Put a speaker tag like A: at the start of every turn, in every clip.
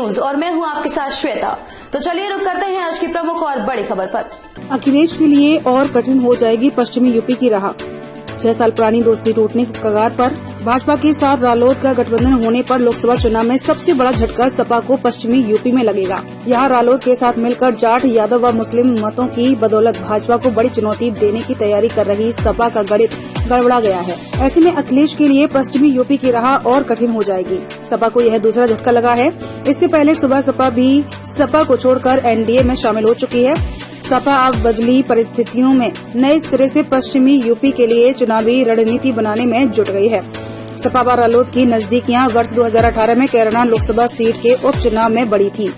A: News और मैं हूं आपके साथ श्वेता। तो चलिए रुक करते हैं आज की प्रमुख और बड़ी खबर पर।
B: अखिलेश के लिए और कठिन हो जाएगी पश्चिमी यूपी की राह। 6 साल पुरानी दोस्ती टूटने की कगार पर। भाजपा के साथ रालोद का गठबंधन होने पर लोकसभा चुनाव में सबसे बड़ा झटका सपा को पश्चिमी यूपी में लगेगा। यहाँ रालोद के साथ मिलकर जाट, यादव व मुस्लिम मतों की बदौलत भाजपा को बड़ी चुनौती देने की तैयारी कर रही सपा का गणित गड़बड़ा गया है। ऐसे में अखिलेश के लिए पश्चिमी यूपी की राह और कठिन हो जाएगी। सपा को यह दूसरा झटका लगा है। इससे पहले सुबह सपा भी सपा को छोड़कर एनडीए में शामिल हो चुकी है। सपा अब बदली परिस्थितियों में नए सिरे से पश्चिमी यूपी के लिए चुनावी रणनीति बनाने में जुट गई है। सपा व रालोद की नजदीकियां वर्ष 2018 में कैराना लोकसभा सीट के उपचुनाव में बढ़ी थी।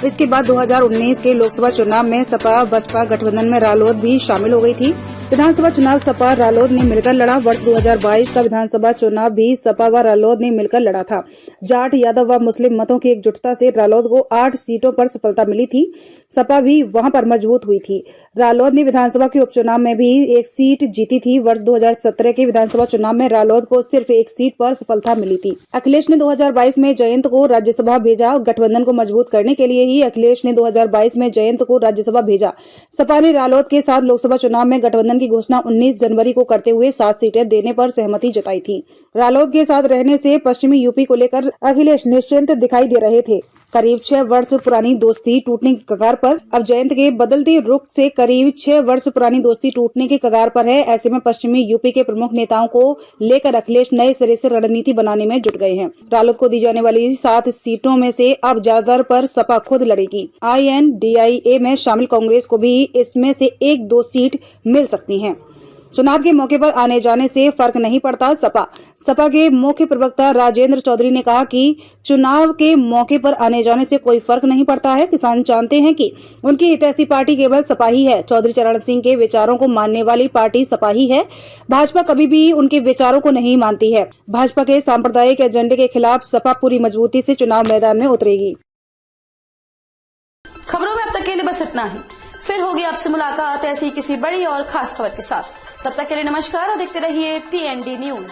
B: इसके बाद 2019 के लोकसभा चुनाव में सपा बसपा गठबंधन में रालोद भी शामिल हो गई थी। विधानसभा चुनाव सपा रालोद ने मिलकर लड़ा। वर्ष 2022 का विधानसभा चुनाव भी सपा व रालोद ने मिलकर लड़ा था। जाट, यादव व मुस्लिम मतों की एकजुटता से रालोद को 8 सीटों पर सफलता मिली थी। सपा भी वहां पर मजबूत हुई थी। रालोद ने विधानसभा के उपचुनाव में भी 1 सीट जीती थी। वर्ष 2017 के विधानसभा चुनाव में रालोद को सिर्फ 1 सीट पर सफलता मिली थी। अखिलेश ने 2022 में जयंत को राज्यसभा भेजा। गठबंधन को मजबूत करने के लिए ही अखिलेश ने 2022 में जयंत को राज्यसभा भेजा। सपा ने रालोद के साथ लोकसभा चुनाव में गठबंधन की घोषणा 19 जनवरी को करते हुए 7 सीटें देने पर सहमति जताई थी। रालोद के साथ रहने से पश्चिमी यूपी को लेकर अखिलेश निश्चिंत दिखाई दे रहे थे। करीब 6 वर्ष पुरानी दोस्ती टूटने की कगार पर। अब जयंत के बदलते रुख से करीब 6 वर्ष पुरानी दोस्ती टूटने की कगार पर है। ऐसे में पश्चिमी यूपी के प्रमुख नेताओं को लेकर अखिलेश नए सिरे से रणनीति बनाने में जुट गए हैं। रालोद को दी जाने वाली 7 सीटों में से अब ज्यादातर पर सपा खुद लड़ेगी। INDIA में शामिल कांग्रेस को भी इसमें से 1-2 सीट मिल सकती है। चुनाव के मौके पर आने जाने से फर्क नहीं पड़ता। सपा के मुख्य प्रवक्ता राजेंद्र चौधरी ने कहा कि चुनाव के मौके पर आने जाने से कोई फर्क नहीं पड़ता है। किसान जानते हैं कि उनकी हितैषी पार्टी केवल सपा ही है। चौधरी चरण सिंह के विचारों को मानने वाली पार्टी सपा ही है। भाजपा कभी भी उनके विचारों को नहीं मानती है। भाजपा के सांप्रदायिक एजेंडे के खिलाफ सपा पूरी मजबूती से चुनाव मैदान में उतरेगी।
A: खबरों में अब तक के लिए बस इतना ही। फिर होगी आपसे मुलाकात ऐसी किसी बड़ी और खास खबर के साथ। तब तक के लिए नमस्कार और देखते रहिए TND न्यूज।